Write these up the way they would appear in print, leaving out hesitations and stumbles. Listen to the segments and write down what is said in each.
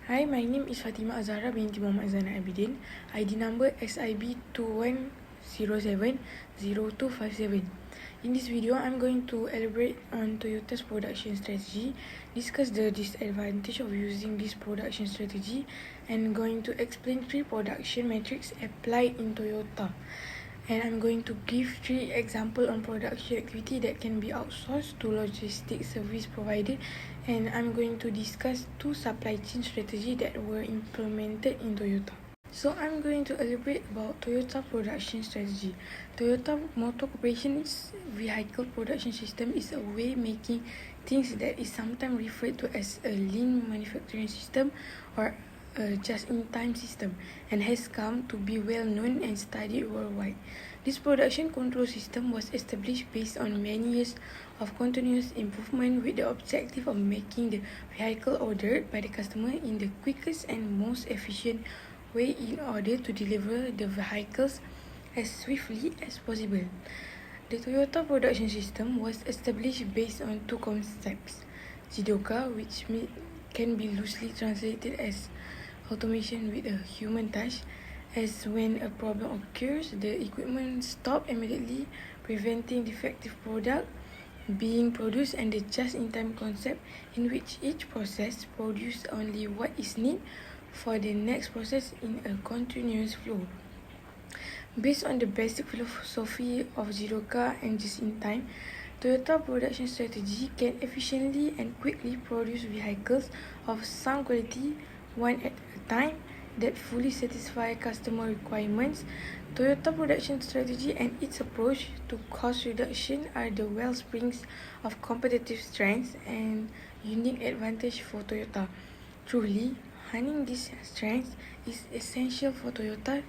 Hi, my name is FATIMAH ZAHRA binti Muhammad Zainal ABIDIN. ID number SIB21070257. In this video, I'm going to elaborate on Toyota's production strategy, discuss the disadvantage of using this production strategy, and going to explain 3 production metrics applied in Toyota. And I'm going to give 3 examples on production activity that can be outsourced to logistics service provider, and I'm going to discuss 2 supply chain strategies that were implemented in Toyota. So I'm going to elaborate about Toyota production strategy. Toyota Motor Corporation's vehicle production system is a way making things that is sometimes referred to as a lean manufacturing system or a just-in-time system, and has come to be well known and studied worldwide. This production control system was established based on many years of continuous improvement with the objective of making the vehicle ordered by the customer in the quickest and most efficient way in order to deliver the vehicles as swiftly as possible. The Toyota production system was established based on 2 concepts: ZAHRA, which can be loosely translated as automation with a human touch, as when a problem occurs, the equipment stops immediately, preventing defective product being produced, and the just-in-time concept, in which each process produces only what is needed for the next process in a continuous flow. Based on the basic philosophy of ZAHRA and just-in-time, Toyota production strategy can efficiently and quickly produce vehicles of sound quality, one at a time, that fully satisfy customer requirements. Toyota production strategy and its approach to cost reduction are the wellsprings of competitive strengths and unique advantage for Toyota. Truly, harnessing these strengths is essential for Toyota's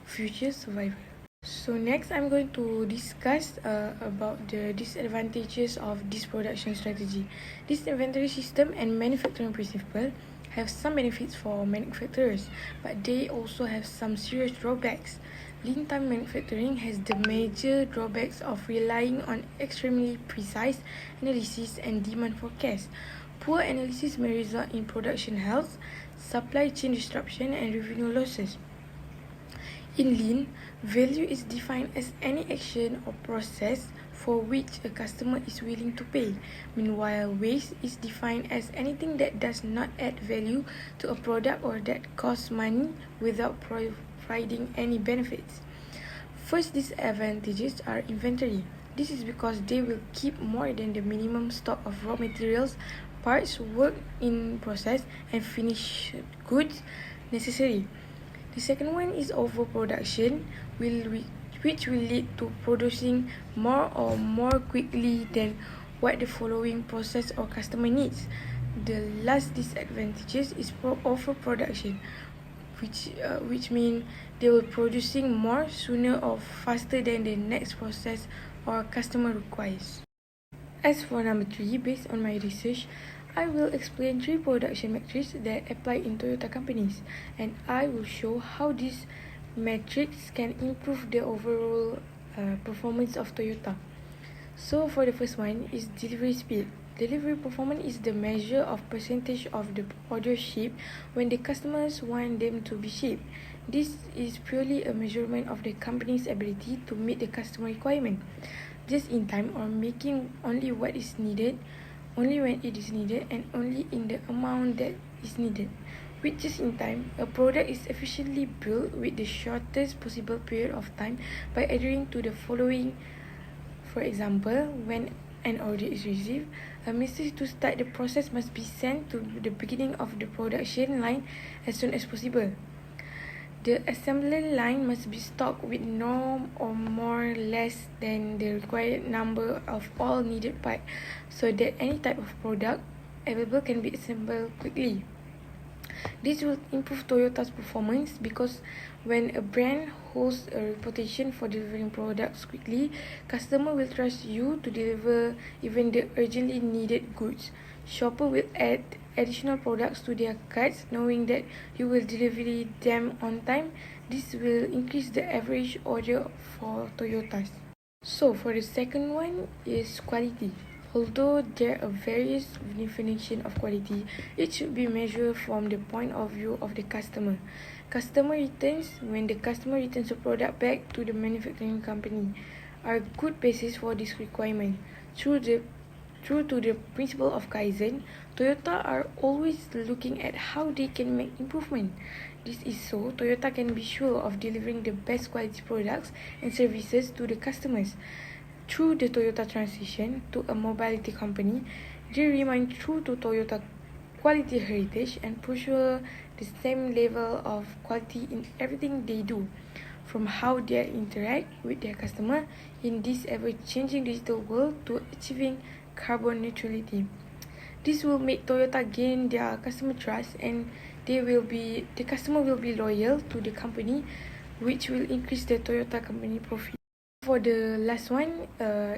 future survival. So next, I'm going to discuss about the disadvantages of this production strategy. This inventory system and manufacturing principle have some benefits for manufacturers, but they also have some serious drawbacks. Lean time manufacturing has the major drawbacks of relying on extremely precise analysis and demand forecast. Poor analysis may result in production health, supply chain disruption, and revenue losses. In Lean, value is defined as any action or process for which a customer is willing to pay. Meanwhile, waste is defined as anything that does not add value to a product or that costs money without providing any benefits. First disadvantages are inventory. This is because they will keep more than the minimum stock of raw materials, parts, work in process, and finished goods necessary. The second one is overproduction, which will lead to producing more or more quickly than what the following process or customer needs. The last disadvantages is overproduction, which means they will producing more sooner or faster than the next process or customer requires. As for number 3, based on my research, I will explain 3 production metrics that apply in Toyota companies, and I will show how these metrics can improve the overall performance of Toyota. So for the first one is delivery speed. Delivery performance is the measure of percentage of the order shipped when the customers want them to be shipped. This is purely a measurement of the company's ability to meet the customer requirement, just in time, or making only what is needed, only when it is needed, and only in the amount that is needed. With just in time, a product is efficiently built with the shortest possible period of time by adhering to the following. For example, when an order is received, a message to start the process must be sent to the beginning of the production line as soon as possible. The assembly line must be stocked with no or more less than the required number of all needed parts, so that any type of product available can be assembled quickly. This will improve Toyota's performance because when a brand holds a reputation for delivering products quickly, customers will trust you to deliver even the urgently needed goods. Shopper will add additional products to their carts knowing that you will deliver them on time. This will increase the average order for Toyotas. So for the second one is quality. Although there are various definitions of quality, it should be measured from the point of view of the customer. Customer returns, when the customer returns a product back to the manufacturing company, are a good basis for this requirement. True to the principle of Kaizen, Toyota are always looking at how they can make improvement. This is so Toyota can be sure of delivering the best quality products and services to the customers. Through the Toyota transition to a mobility company, they remain true to Toyota quality heritage and pursue the same level of quality in everything they do, from how they interact with their customer in this ever-changing digital world to achieving carbon neutrality. This will make Toyota gain their customer trust, and the customer will be loyal to the company, which will increase the Toyota company profit. For the last one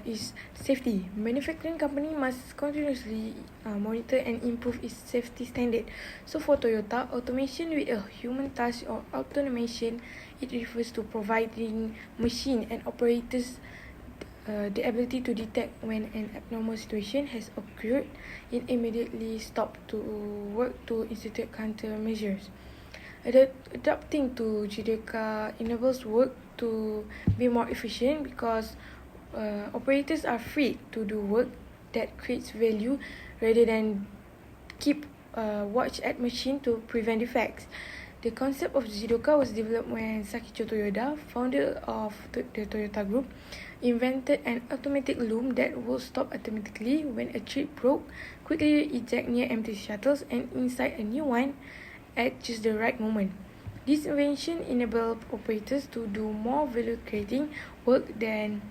is safety. Manufacturing company must continuously monitor and improve its safety standard. So for Toyota, automation with a human touch or automation, it refers to providing machine and operators the ability to detect when an abnormal situation has occurred and immediately stop to work to institute countermeasures. Adapting to JDK enables work to be more efficient because operators are free to do work that creates value rather than keep watch at machine to prevent defects. The concept of Jidoka was developed when Sakicho Toyoda, founder of the Toyota Group, invented an automatic loom that would stop automatically when a chip broke, quickly eject near empty shuttles, and insert a new one at just the right moment. This invention enabled operators to do more value-creating work than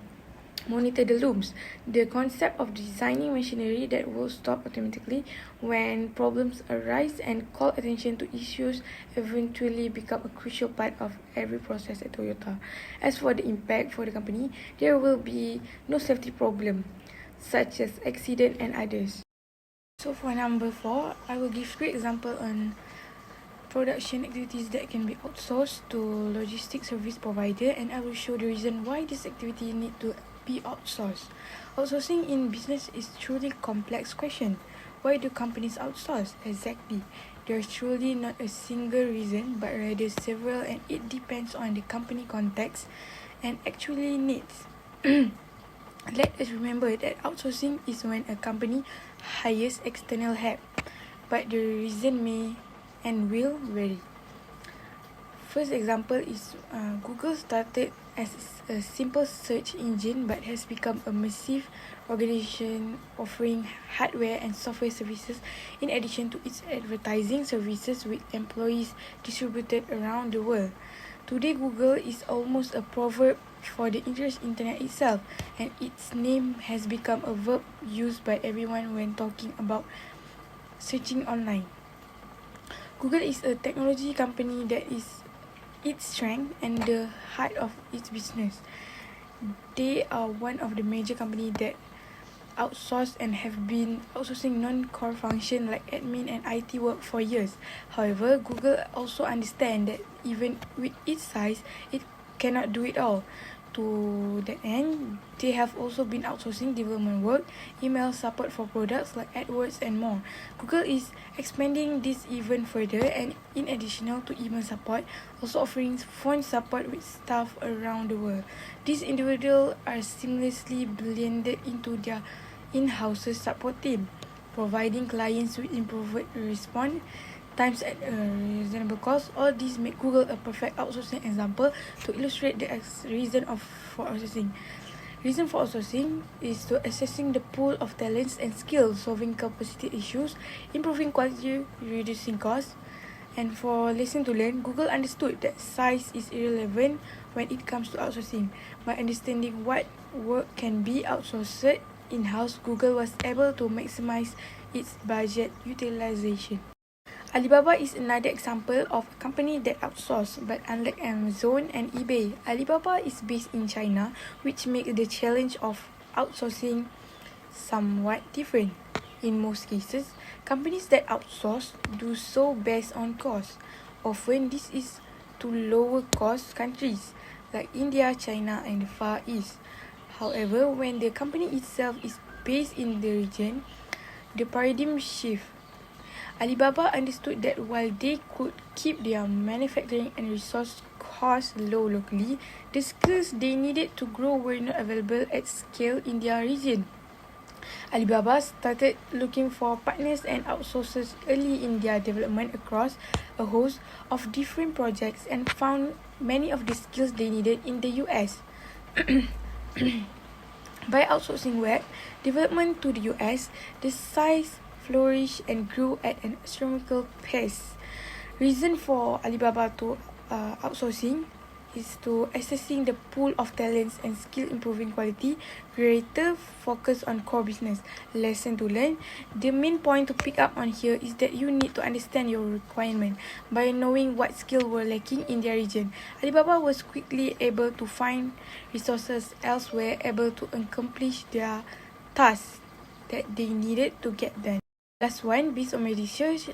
monitor the looms. The concept of designing machinery that will stop automatically when problems arise and call attention to issues eventually become a crucial part of every process at Toyota. As for the impact for the company, there will be no safety problem, such as accident and others. So for number 4, I will give 3 examples on production activities that can be outsourced to logistics service provider, and I will show the reason why this activity need to be outsourced. Outsourcing in business is truly complex question. Why do companies outsource? Exactly. There's truly not a single reason, but rather several, and it depends on the company context and actually needs. Let us remember that outsourcing is when a company hires external help, but the reason may and will vary. First example is Google started as a simple search engine but has become a massive organization offering hardware and software services in addition to its advertising services with employees distributed around the world. Today, Google is almost a proverb for the internet itself, and its name has become a verb used by everyone when talking about searching online. Google is a technology company that is its strength and the heart of its business. They are one of the major companies that outsource and have been outsourcing non-core function like admin and IT work for years. However, Google also understands that even with its size, it cannot do it all. To that end, they have also been outsourcing development work, email support for products like AdWords and more. Google is expanding this even further, and in addition to email support, also offering phone support with staff around the world. These individuals are seamlessly blended into their in-house support team, providing clients with improved response times at a reasonable cost. All these make Google a perfect outsourcing example to illustrate the reason for outsourcing. Reason for outsourcing is to assessing the pool of talents and skills, solving capacity issues, improving quality, reducing costs. And for lesson to learn, Google understood that size is irrelevant when it comes to outsourcing. By understanding what work can be outsourced in-house, Google was able to maximize its budget utilization. Alibaba is another example of a company that outsources, but unlike Amazon and eBay, Alibaba is based in China, which makes the challenge of outsourcing somewhat different. In most cases, companies that outsource do so based on cost. Often this is to lower cost countries like India, China, and the Far East. However, when the company itself is based in the region, the paradigm shift. Alibaba understood that while they could keep their manufacturing and resource costs low locally, the skills they needed to grow were not available at scale in their region. Alibaba started looking for partners and outsourcers early in their development across a host of different projects and found many of the skills they needed in the US. By outsourcing web development to the US, the size flourished and grew at an astronomical pace. Reason for Alibaba to outsourcing is to assessing the pool of talents and skill, improving quality, greater focus on core business. Lesson to learn. The main point to pick up on here is that you need to understand your requirement. By knowing what skills were lacking in their region, Alibaba was quickly able to find resources elsewhere, able to accomplish their tasks that they needed to get done. Last one, based on my research,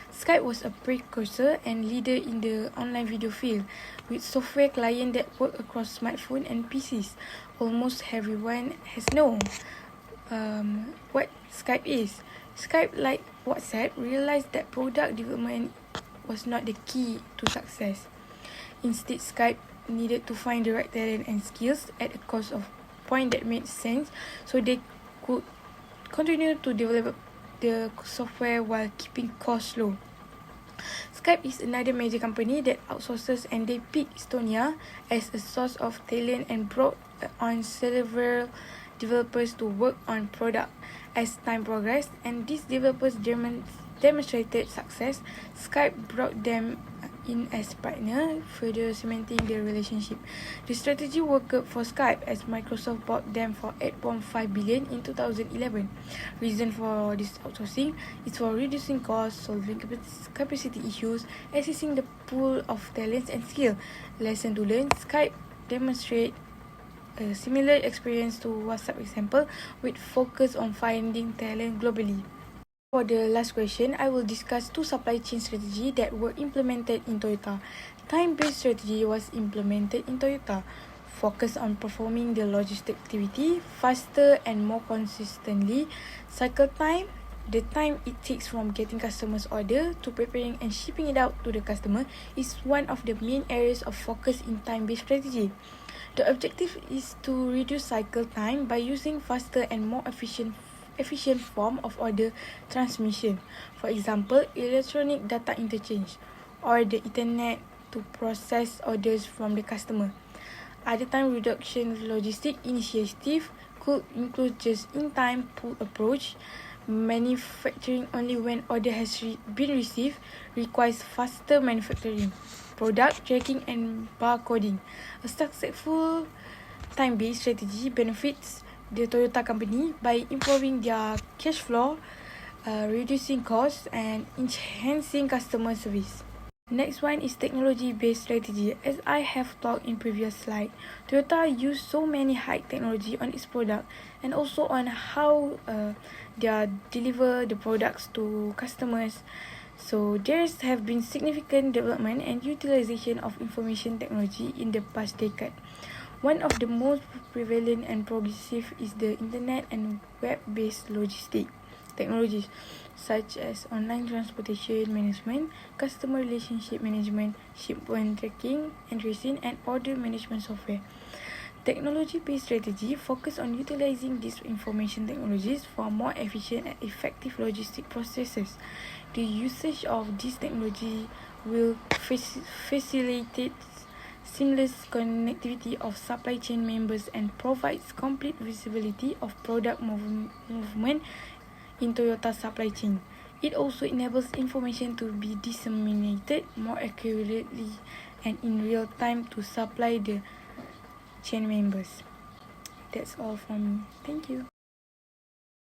Skype was a precursor and leader in the online video field, with software client that work across smartphone and PCs. Almost everyone has known what Skype is. Skype, like WhatsApp, realized that product development was not the key to success. Instead, Skype needed to find the right talent and skills at a cost of point that made sense, so they could continue to develop the software while keeping costs low. Skype is another major company that outsources, and they picked Estonia as a source of talent and brought on several developers to work on product. As time progressed and these developers demonstrated success, Skype brought them in as partner, further cementing their relationship. The strategy worked for Skype as Microsoft bought them for $8.5 billion in 2011. Reason for this outsourcing is for reducing costs, solving capacity issues, assessing the pool of talents and skill. Lesson to learn. Skype demonstrate a similar experience to WhatsApp example, with focus on finding talent globally. For the last question, I will discuss two supply chain strategies that were implemented in Toyota. Time-based strategy was implemented in Toyota, focused on performing the logistic activity faster and more consistently. Cycle time, the time it takes from getting customers' order to preparing and shipping it out to the customer, is one of the main areas of focus in time-based strategy. The objective is to reduce cycle time by using faster and more efficient form of order transmission. For example, electronic data interchange or the internet to process orders from the customer. Other time reduction logistic initiative could include just-in-time pull approach. Manufacturing only when order has been received requires faster manufacturing. Product tracking and barcoding. A successful time-based strategy benefits the Toyota company by improving their cash flow, reducing costs, and enhancing customer service. Next one is technology-based strategy. As I have talked in previous slide, Toyota used so many high technology on its product and also on how they deliver the products to customers. So there have been significant development and utilization of information technology in the past decade. One of the most prevalent and progressive is the internet and web-based logistic technologies, such as online transportation management, customer relationship management, shipment tracking and tracing, and order management software. Technology-based strategy focus on utilizing these information technologies for more efficient and effective logistic processes. The usage of this technology will facilitate seamless connectivity of supply chain members and provides complete visibility of product movement in Toyota's supply chain. It also enables information to be disseminated more accurately and in real time to supply the chain members. That's all from me. Thank you.